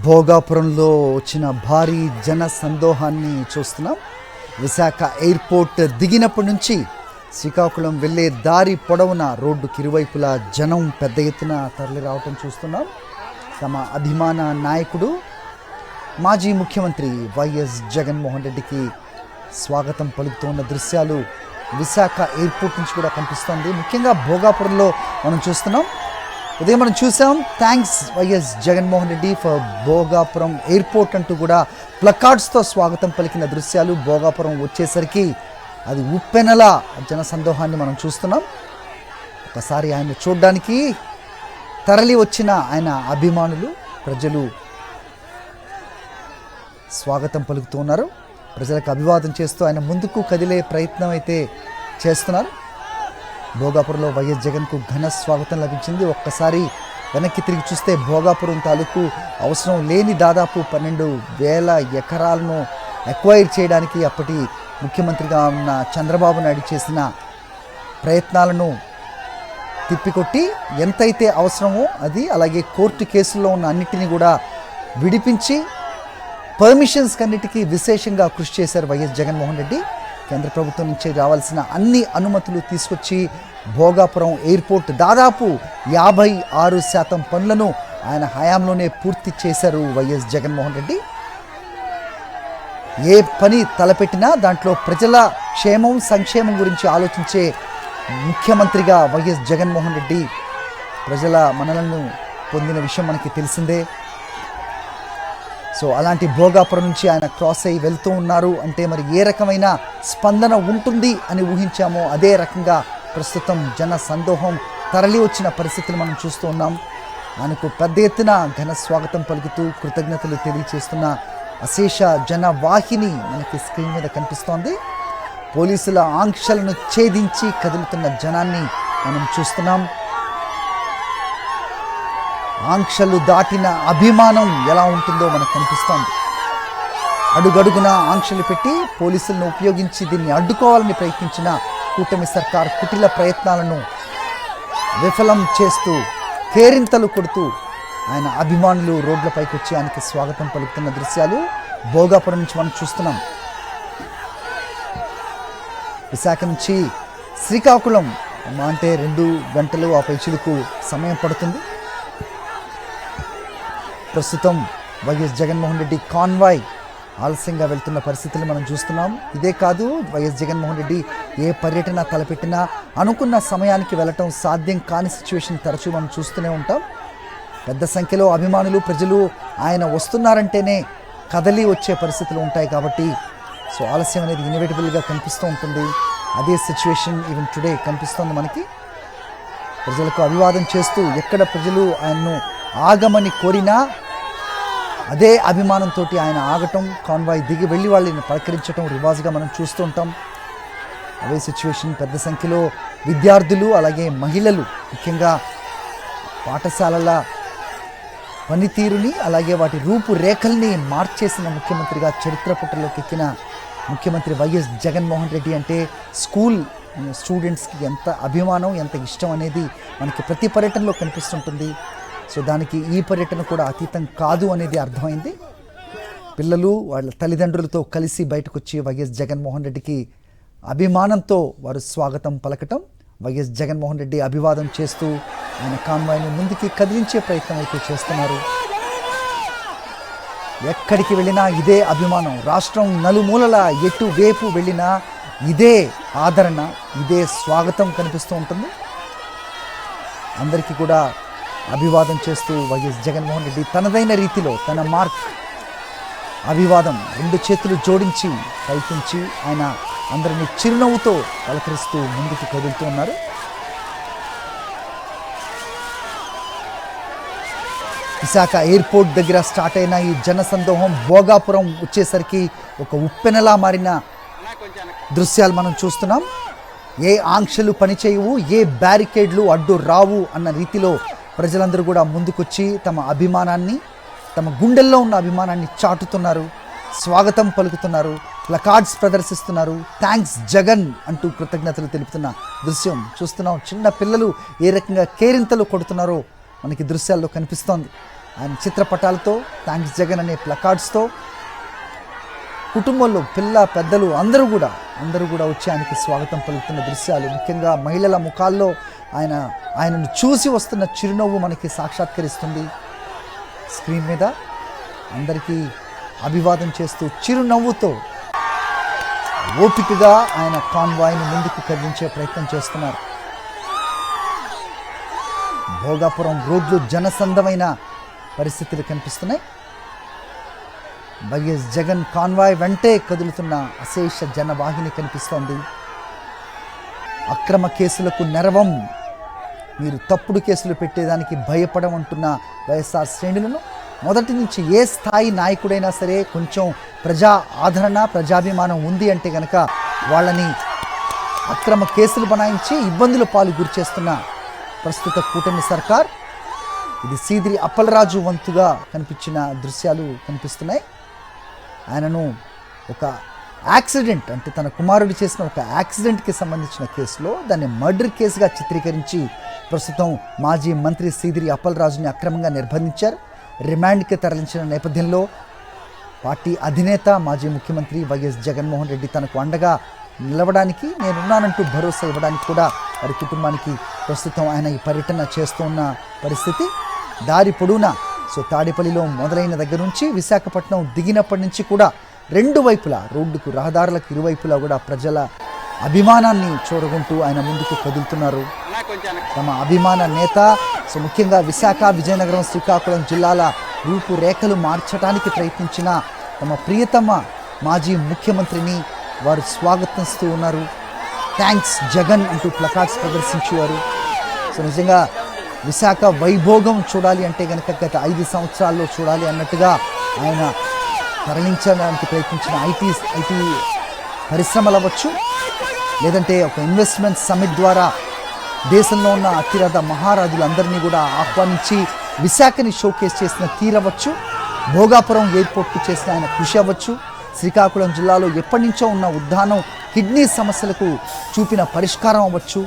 భోగాపురంలో వచ్చిన భారీ జన సందోహాన్ని చూస్తున్నాం. విశాఖ ఎయిర్పోర్ట్ దిగినప్పటి నుంచి శ్రీకాకుళం వెళ్ళే దారి పొడవున రోడ్డుకి ఇరువైపులా జనం పెద్ద ఎత్తున తరలి రావటం చూస్తున్నాం. తమ అభిమాన నాయకుడు మాజీ ముఖ్యమంత్రి వైఎస్ జగన్మోహన్ రెడ్డికి స్వాగతం పలుకుతున్న దృశ్యాలు విశాఖ ఎయిర్పోర్ట్ నుంచి కూడా కనిపిస్తుంది. ముఖ్యంగా భోగాపురంలో మనం చూస్తున్నాం. ఉదయం మనం చూసాం, thanks YS Jaganmohan Reddy for Bhogapuram airport అంటూ కూడా ప్లకార్డ్స్తో స్వాగతం పలికిన దృశ్యాలు. భోగాపురం వచ్చేసరికి అది ఉప్పెనల జన సందోహాన్ని మనం చూస్తున్నాం. ఒకసారి ఆయన చూడడానికి తరలి వచ్చిన ఆయన అభిమానులు, ప్రజలు స్వాగతం పలుకుతున్నారు. ప్రజలకు అభివాదం చేస్తూ ఆయన ముందుకు కదిలే ప్రయత్నం అయితే చేస్తున్నారు. భోగాపురంలో వైఎస్ జగన్కు ఘన స్వాగతం లభించింది. ఒక్కసారి వెనక్కి తిరిగి చూస్తే భోగాపురం తాలూకు అవసరం లేని దాదాపు 12,000 ఎకరాలను ఎక్వైర్ చేయడానికి అప్పటి ముఖ్యమంత్రిగా ఉన్న చంద్రబాబు నాయుడు చేసిన ప్రయత్నాలను తిప్పికొట్టి ఎంతైతే అవసరమో అది, అలాగే కోర్టు కేసుల్లో ఉన్న అన్నిటినీ కూడా విడిపించి పర్మిషన్స్ కన్నిటికీ విశేషంగా కృషి చేశారు వైఎస్ జగన్మోహన్ రెడ్డి. కేంద్ర ప్రభుత్వం నుంచి రావాల్సిన అన్ని అనుమతులు తీసుకొచ్చి భోగాపురం ఎయిర్పోర్ట్ దాదాపు 56% పనులను ఆయన హయాంలోనే పూర్తి చేశారు వైఎస్ జగన్మోహన్ రెడ్డి. ఏ పని తలపెట్టినా దాంట్లో ప్రజల క్షేమం, సంక్షేమం గురించి ఆలోచించే ముఖ్యమంత్రిగా వైఎస్ జగన్మోహన్ రెడ్డి ప్రజల మన్ననలను పొందిన విషయం మనకి తెలిసిందే. సో అలాంటి భోగాపురం నుంచి ఆయన క్రాస్ అయ్యి వెళ్తూ ఉన్నారు అంటే మరి ఏ రకమైన స్పందన ఉంటుంది అని ఊహించామో అదే రకంగా ప్రస్తుతం జన సందోహం తరలి వచ్చిన పరిస్థితులు మనం చూస్తూ ఉన్నాం. ఆయనకు పెద్ద ఎత్తున ఘన స్వాగతం పలుకుతూ కృతజ్ఞతలు తెలియజేస్తున్న అశేష జన వాహిని మనకి స్క్రీన్ మీద కనిపిస్తోంది. పోలీసుల ఆంక్షలను ఛేదించి కదులుతున్న జనాన్ని మనం చూస్తున్నాం. ఆంక్షలు దాటిన అభిమానం ఎలా ఉంటుందో మనకు కనిపిస్తోంది. అడుగడుగున ఆంక్షలు పెట్టి పోలీసులను ఉపయోగించి దీన్ని అడ్డుకోవాలని ప్రయత్నించిన కూటమి సర్కార్ కుటిల ప్రయత్నాలను విఫలం చేస్తూ కేరింతలు కొడుతూ ఆయన అభిమానులు రోడ్లపైకి వచ్చి ఆయనకి స్వాగతం పలుకుతున్న దృశ్యాలు భోగాపురం నుంచి మనం చూస్తున్నాం. విశాఖ నుంచి శ్రీకాకుళం అంటే 2 గంటలు ఆ పైచులకు సమయం పడుతుంది. ప్రస్తుతం వైఎస్ జగన్మోహన్ రెడ్డి కాన్వాయ్ ఆలస్యంగా వెళ్తున్న పరిస్థితులు మనం చూస్తున్నాం. ఇదే కాదు, వైఎస్ జగన్మోహన్ రెడ్డి ఏ పర్యటన తలపెట్టినా అనుకున్న సమయానికి వెళ్ళటం సాధ్యం కాని సిచ్యువేషన్ తరచూ మనం చూస్తూనే ఉంటాం. పెద్ద సంఖ్యలో అభిమానులు, ప్రజలు ఆయన వస్తున్నారంటేనే కదలి వచ్చే పరిస్థితులు ఉంటాయి కాబట్టి సో ఆలస్యం అనేది ఇన్ఎవిటబుల్గా కనిపిస్తూ ఉంటుంది. అదే సిచ్యువేషన్ ఈవెన్ టుడే కనిపిస్తోంది మనకి. ప్రజలకు అభివాదం చేస్తూ ఎక్కడ ప్రజలు ఆయన్ను ఆగమని కోరినా అదే అభిమానంతో ఆయన ఆగటం, కాన్వాయ్ దిగి వెళ్ళి వాళ్ళని పలకరించడం రివాజ్గా మనం చూస్తూ ఉంటాం. అదే సిచ్యువేషన్ పెద్ద సంఖ్యలో విద్యార్థులు, అలాగే మహిళలు, ముఖ్యంగా పాఠశాలల పనితీరుని అలాగే వాటి రూపురేఖల్ని మార్చేసిన ముఖ్యమంత్రిగా చరిత్ర పుటలోకి ఎక్కిన ముఖ్యమంత్రి వైఎస్ జగన్మోహన్ రెడ్డి అంటే స్కూల్ స్టూడెంట్స్కి ఎంత అభిమానం, ఎంత ఇష్టం అనేది మనకి ప్రతి పర్యటనలో కనిపిస్తుంటుంది. సో దానికి ఈ పర్యటన కూడా అతీతం కాదు అనేది అర్థమైంది. పిల్లలు వాళ్ళ తల్లిదండ్రులతో కలిసి బయటకు వచ్చి వైఎస్ జగన్మోహన్ రెడ్డికి అభిమానంతో వారు స్వాగతం పలకటం, వైఎస్ జగన్మోహన్ రెడ్డి అభివాదం చేస్తూ ఆయన కాన్వాయ్ని ముందుకి కదిలించే ప్రయత్నం అయితే చేస్తున్నారు. ఎక్కడికి వెళ్ళినా ఇదే అభిమానం, రాష్ట్రం నలుమూలల ఎటువైపు వెళ్ళినా ఇదే ఆదరణ, ఇదే స్వాగతం కనిపిస్తూ ఉంటుంది. అందరికీ కూడా అభివాదం చేస్తూ వైఎస్ జగన్మోహన్ రెడ్డి తనదైన రీతిలో తన మార్క్ అభివాదం 2 చేతులు జోడించి పైకించి ఆయన అందరినీ చిరునవ్వుతో పలకరిస్తూ ముందుకు కదులుతూ ఉన్నారు. విశాఖ ఎయిర్పోర్ట్ దగ్గర స్టార్ట్ అయిన ఈ జన సందోహం భోగాపురం వచ్చేసరికి ఒక ఉప్పెనలా మారిన దృశ్యాలు మనం చూస్తున్నాం. ఏ ఆంక్షలు పనిచేయవు, ఏ బ్యారికేడ్లు అడ్డు రావు అన్న రీతిలో ప్రజలందరూ కూడా ముందుకొచ్చి తమ అభిమానాన్ని, తమ గుండెల్లో ఉన్న అభిమానాన్ని చాటుతున్నారు, స్వాగతం పలుకుతున్నారు, ప్లకార్డ్స్ ప్రదర్శిస్తున్నారు, థ్యాంక్స్ జగన్ అంటూ కృతజ్ఞతలు తెలుపుతున్న దృశ్యం చూస్తున్నాం. చిన్న పిల్లలు ఏ రకంగా కేరింతలు కొడుతున్నారో మనకి దృశ్యాల్లో కనిపిస్తోంది. ఆయన చిత్రపటాలతో థ్యాంక్స్ జగన్ అనే ప్లకార్డ్స్తో కుటుంబంలో పిల్ల పెద్దలు అందరూ కూడా వచ్చి ఆయనకి స్వాగతం పలుకుతున్న దృశ్యాలు, ముఖ్యంగా మహిళల ముఖాల్లో ఆయనను చూసి వస్తున్న చిరునవ్వు మనకి సాక్షాత్కరిస్తుంది. స్క్రీన్ మీద అందరికీ అభివాదం చేస్తూ చిరునవ్వుతో ఓపికగా ఆయన కాన్వాయ్ని ముందుకు కదిలించే ప్రయత్నం చేస్తున్నారు. భోగాపురం రోడ్లు జనసందమైన పరిస్థితులు కనిపిస్తున్నాయి. వైఎస్ జగన్ కాన్వాయ్ వెంటే కదులుతున్న అశేష జనవాహిని కనిపిస్తోంది. అక్రమ కేసులకు నెరవం, మీరు తప్పుడు కేసులు పెట్టేదానికి భయపడమంటున్న వైఎస్ఆర్ శ్రేణులను మొదటి నుంచి ఏ స్థాయి నాయకుడైనా సరే కొంచెం ప్రజా ఆదరణ ప్రజాభిమానం ఉంది అంటే కనుక వాళ్ళని అక్రమ కేసులు బనాయించి ఇబ్బందుల పాలు గురి చేస్తున్న ప్రస్తుత కూటమి సర్కార్, ఇది సీదిరి అప్పలరాజు వంతుగా కనిపించిన దృశ్యాలు కనిపిస్తున్నాయి. ఆయనను ఒక యాక్సిడెంట్ అంటే తన కుమారుడు చేసిన ఒక యాక్సిడెంట్కి సంబంధించిన కేసులో దాన్ని మర్డర్ కేసుగా చిత్రీకరించి ప్రస్తుతం మాజీ మంత్రి సీదిరి అప్పలరాజుని అక్రమంగా నిర్బంధించారు. రిమాండ్కి తరలించిన నేపథ్యంలో పార్టీ అధినేత మాజీ ముఖ్యమంత్రి వైఎస్ జగన్మోహన్ రెడ్డి తనకు అండగా నిలవడానికి, నేనున్నానంటూ భరోసా ఇవ్వడానికి కూడా వారి కుటుంబానికి ప్రస్తుతం ఆయన ఈ పర్యటన చేస్తూ ఉన్న పరిస్థితి. దారి పొడవునా తాడేపల్లిలో మొదలైన దగ్గర నుంచి విశాఖపట్నం దిగినప్పటి నుంచి కూడా రెండు వైపులా రోడ్డుకు రహదారులకు ఇరువైపులా కూడా ప్రజల అభిమానాన్ని చూరగొంటూ ఆయన ముందుకు కదులుతున్నారు. తమ అభిమాన నేత ముఖ్యంగా విశాఖ, విజయనగరం, శ్రీకాకుళం జిల్లాల రూపురేఖలు మార్చడానికి ప్రయత్నించిన తమ ప్రియతమ మాజీ ముఖ్యమంత్రిని వారు స్వాగతిస్తూ ఉన్నారు. థ్యాంక్స్ జగన్ అంటూ ప్లకార్డ్స్ ప్రదర్శించేవారు. నిజంగా విశాఖ వైభోగం చూడాలి అంటే కనుక గత 5 సంవత్సరాల్లో చూడాలి అన్నట్టుగా ఆయన తరలించడానికి ప్రయత్నించిన ఐటీ పరిశ్రమలు అవ్వచ్చు, లేదంటే ఒక ఇన్వెస్ట్మెంట్ సమిట్ ద్వారా దేశంలో ఉన్న అతిరథ మహారాజులందరినీ కూడా ఆహ్వానించి విశాఖని షోకేస్ చేసిన తీరవచ్చు, భోగాపురం ఎయిర్పోర్ట్కు చేసిన ఆయన కృషి అవ్వచ్చు, శ్రీకాకుళం జిల్లాలో ఎప్పటి నుంచో ఉన్న ఉద్దానం కిడ్నీ సమస్యలకు చూపిన పరిష్కారం అవ్వచ్చు,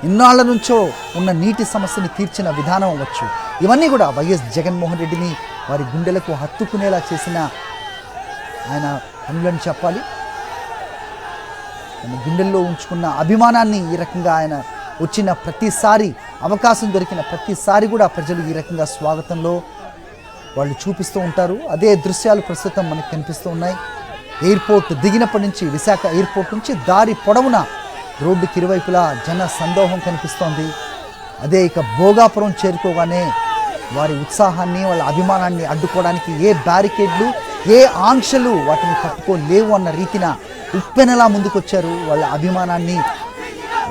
ఇన్నాళ్ల నుంచో ఉన్న నీటి సమస్యను తీర్చిన విధానం అవ్వచ్చు, ఇవన్నీ కూడా వైఎస్ జగన్మోహన్ రెడ్డిని వారి గుండెలకు హత్తుకునేలా చేసిన ఆయన పనులని చెప్పాలి. ఆయన గుండెల్లో ఉంచుకున్న అభిమానాన్ని ఈ రకంగా ఆయన వచ్చిన ప్రతిసారి, అవకాశం దొరికిన ప్రతిసారి కూడా ప్రజలు ఈ రకంగా స్వాగతంలో వాళ్ళు చూపిస్తూ ఉంటారు. అదే దృశ్యాలు ప్రస్తుతం మనకు కనిపిస్తూ ఉన్నాయి. ఎయిర్పోర్ట్ దిగినప్పటి నుంచి, విశాఖ ఎయిర్పోర్ట్ నుంచి దారి పొడవునా రోడ్డుకి ఇరువైపులా జన సందోహం కనిపిస్తోంది. అదే ఇక భోగాపురం చేరుకోగానే వారి ఉత్సాహాన్ని, వాళ్ళ అభిమానాన్ని అడ్డుకోవడానికి ఏ బ్యారికేడ్లు, ఏ ఆంక్షలు వాటిని తట్టుకోలేవు అన్న రీతిన ఉప్పెనలా ముందుకొచ్చారు. వాళ్ళ అభిమానాన్ని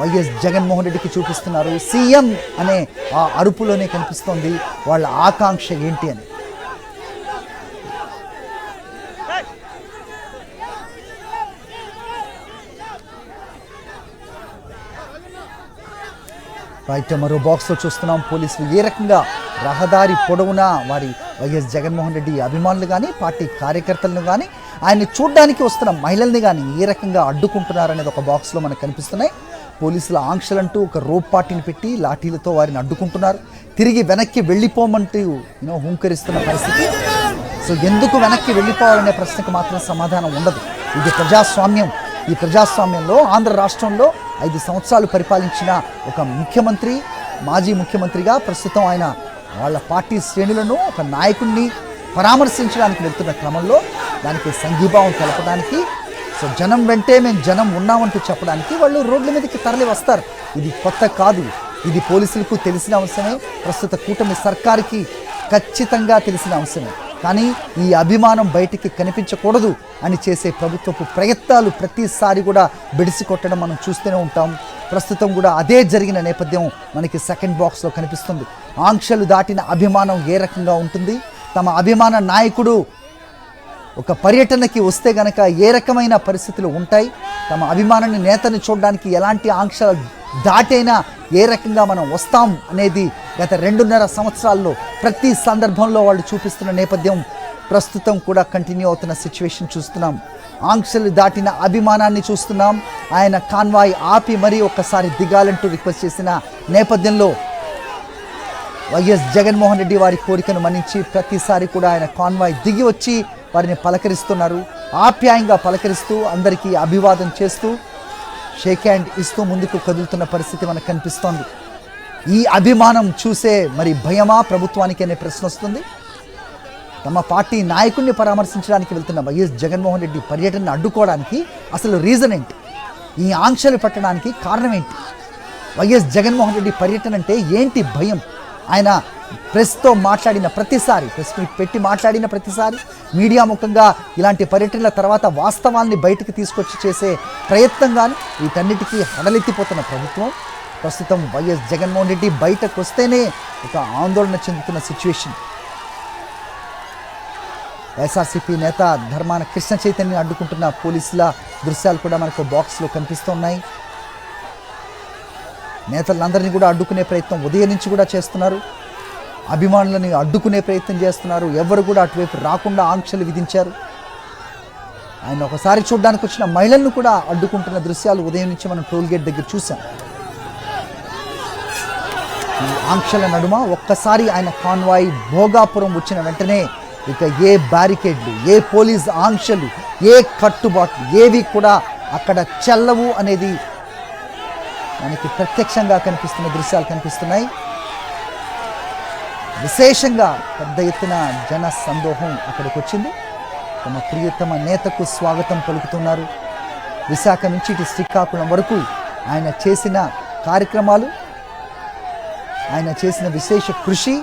వైఎస్ జగన్మోహన్ రెడ్డికి చూపిస్తున్నారు. సీఎం అనే ఆ అరుపులోనే కనిపిస్తోంది వాళ్ళ ఆకాంక్ష ఏంటి అని. రైట్, మరో బాక్స్లో చూస్తున్నాం పోలీసులు ఏ రకంగా రహదారి పొడవునా వారి వైఎస్ జగన్మోహన్ రెడ్డి అభిమానులు కానీ, పార్టీ కార్యకర్తలను కానీ, ఆయన్ని చూడ్డానికి వస్తున్న మహిళల్ని కానీ ఏ రకంగా అడ్డుకుంటున్నారనేది ఒక బాక్స్లో మనకు కనిపిస్తున్నాయి. పోలీసుల ఆంక్షలంటూ ఒక రోప్ పార్టీని పెట్టి లాఠీలతో వారిని అడ్డుకుంటున్నారు. తిరిగి వెనక్కి వెళ్ళిపోమంటూ హుంకరిస్తున్న పరిస్థితి. ఎందుకు వెనక్కి వెళ్ళిపోవాలనే ప్రశ్నకు మాత్రం సమాధానం ఉండదు. ఇది ప్రజాస్వామ్యం. ఈ ప్రజాస్వామ్యంలో ఆంధ్ర రాష్ట్రంలో 5 సంవత్సరాలు పరిపాలించిన ఒక ముఖ్యమంత్రి, మాజీ ముఖ్యమంత్రిగా ప్రస్తుతం ఆయన వాళ్ళ పార్టీ శ్రేణులను, ఒక నాయకుడిని పరామర్శించడానికి వెళ్తున్న క్రమంలో దానికి సంఘీభావం తెలపడానికి, జనం వెంటే మేము జనం ఉన్నామంటూ చెప్పడానికి వాళ్ళు రోడ్ల మీదకి తరలి వస్తారు. ఇది కొత్త కాదు. ఇది పోలీసులకు తెలిసిన అంశమే, ప్రస్తుత కూటమి సర్కారుకి ఖచ్చితంగా తెలిసిన అంశమే. కానీ ఈ అభిమానం బయటికి కనిపించకూడదు అని చేసే ప్రభుత్వపు ప్రయత్నాలు ప్రతిసారి కూడా బెడిసి కొట్టడం మనం చూస్తూనే ఉంటాం. ప్రస్తుతం కూడా అదే జరిగిన నేపథ్యం మనకి సెకండ్ బాక్స్లో కనిపిస్తుంది. ఆంక్షలు దాటిన అభిమానం ఏ రకంగా ఉంటుంది, తమ అభిమాన నాయకుడు ఒక పర్యటనకి వస్తే గనక ఏ రకమైన పరిస్థితులు ఉంటాయి, తమ అభిమానాన్ని నేతని చూడడానికి ఎలాంటి ఆంక్షలు దాటైనా ఏ రకంగా మనం వస్తాం అనేది గత 2.5 సంవత్సరాల్లో ప్రతి సందర్భంలో వాళ్ళు చూపిస్తున్న నేపథ్యం ప్రస్తుతం కూడా కంటిన్యూ అవుతున్న సిచ్యువేషన్ చూస్తున్నాం. ఆంక్షలు దాటిన అభిమానాన్ని చూస్తున్నాం. ఆయన కాన్వాయ్ ఆపి మరీ ఒక్కసారి దిగాలంటూ రిక్వెస్ట్ చేసిన నేపథ్యంలో వైఎస్ జగన్మోహన్ రెడ్డి వారి కోరికను మన్నించి ప్రతిసారి కూడా ఆయన కాన్వాయ్ దిగి వచ్చి వారిని పలకరిస్తున్నారు. ఆప్యాయంగా పలకరిస్తూ అందరికీ అభివాదం చేస్తూ షేక్ హ్యాండ్ ఇస్తూ ముందుకు కదులుతున్న పరిస్థితి మనకు కనిపిస్తోంది. ఈ అభిమానం చూసే మరి భయమా ప్రభుత్వానికి అనే ప్రశ్న వస్తుంది. తమ పార్టీ నాయకుడిని పరామర్శించడానికి వెళ్తున్న వైఎస్ జగన్మోహన్ రెడ్డి పర్యటనను అడ్డుకోవడానికి అసలు రీజన్ ఏంటి? ఈ ఆంక్షలు పెట్టడానికి కారణం ఏంటి? వైఎస్ జగన్మోహన్ రెడ్డి పర్యటన అంటే ఏంటి భయం? ఆయన ప్రెస్తో మాట్లాడిన ప్రతిసారి, ప్రెస్ మీట్ పెట్టి మాట్లాడిన ప్రతిసారి, మీడియా ముఖంగా ఇలాంటి పర్యటనల తర్వాత వాస్తవాల్ని బయటకు తీసుకొచ్చి చేసే ప్రయత్నంగాను వీటన్నిటికీ హడలెత్తిపోతున్న ప్రభుత్వం ప్రస్తుతం వైఎస్ జగన్మోహన్ రెడ్డి బయటకు వస్తేనే ఒక ఆందోళన చెందుతున్న సిచ్యువేషన్. వైఎస్ఆర్సీపీ నేత ధర్మాన కృష్ణ చైతన్యని అడ్డుకుంటున్న పోలీసుల దృశ్యాలు కూడా మనకు బాక్స్లో కనిపిస్తున్నాయి. నేతలందరినీ కూడా అడ్డుకునే ప్రయత్నం ఉదయం నుంచి కూడా చేస్తున్నారు. అభిమానులని అడ్డుకునే ప్రయత్నం చేస్తున్నారు. ఎవరు కూడా అటువైపు రాకుండా ఆంక్షలు విధించారు. ఆయన ఒకసారి చూడడానికి వచ్చిన మహిళలను కూడా అడ్డుకుంటున్న దృశ్యాలు ఉదయం నుంచి మనం టోల్గేట్ దగ్గర చూసాం. ఈ ఆంక్షల నడుమ ఒక్కసారి ఆయన కాన్వాయ్ భోగాపురం వచ్చిన వెంటనే ఇక ఏ బ్యారికేడ్లు, ఏ పోలీస్ ఆంక్షలు, ఏ కట్టుబాట్లు ఏవి కూడా అక్కడ చెల్లవు అనేది మనకి ప్రత్యక్షంగా కనిపిస్తున్న దృశ్యాలు కనిపిస్తున్నాయి. విశేషంగా పెద్ద ఎత్తున జన సందోహం అక్కడికి వచ్చింది. తమ ప్రియతమ నేతకు స్వాగతం పలుకుతున్నారు. విశాఖ నుంచి ఇటు శ్రీకాకుళం వరకు ఆయన చేసిన కార్యక్రమాలు, ఆయన చేసిన విశేష కృషి,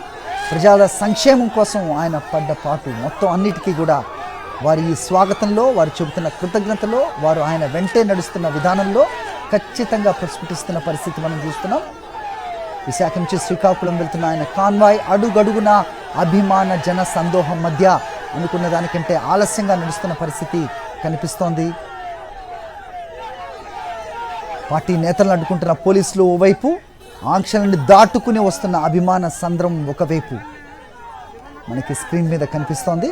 ప్రజల సంక్షేమం కోసం ఆయన పడ్డ పాటు మొత్తం అన్నిటికీ కూడా వారి ఈ స్వాగతంలో, వారు చెబుతున్న కృతజ్ఞతలో, వారు ఆయన వెంటే నడుస్తున్న విధానంలో ఖచ్చితంగా ప్రస్ఫుటిస్తున్న పరిస్థితి మనం చూస్తున్నాం. విశాఖ నుంచి శ్రీకాకుళం వెళ్తున్న ఆయన కాన్వాయ్ అడుగడుగున అభిమాన జన సందోహం మధ్య అనుకున్న దానికంటే ఆలస్యంగా నడుస్తున్న పరిస్థితి కనిపిస్తోంది. పార్టీ నేతలను అడ్డుకుంటున్న పోలీసులు ఓవైపు, ఆంక్షలను దాటుకుని వస్తున్న అభిమాన సంద్రం ఒకవైపు మనకి స్క్రీన్ మీద కనిపిస్తోంది.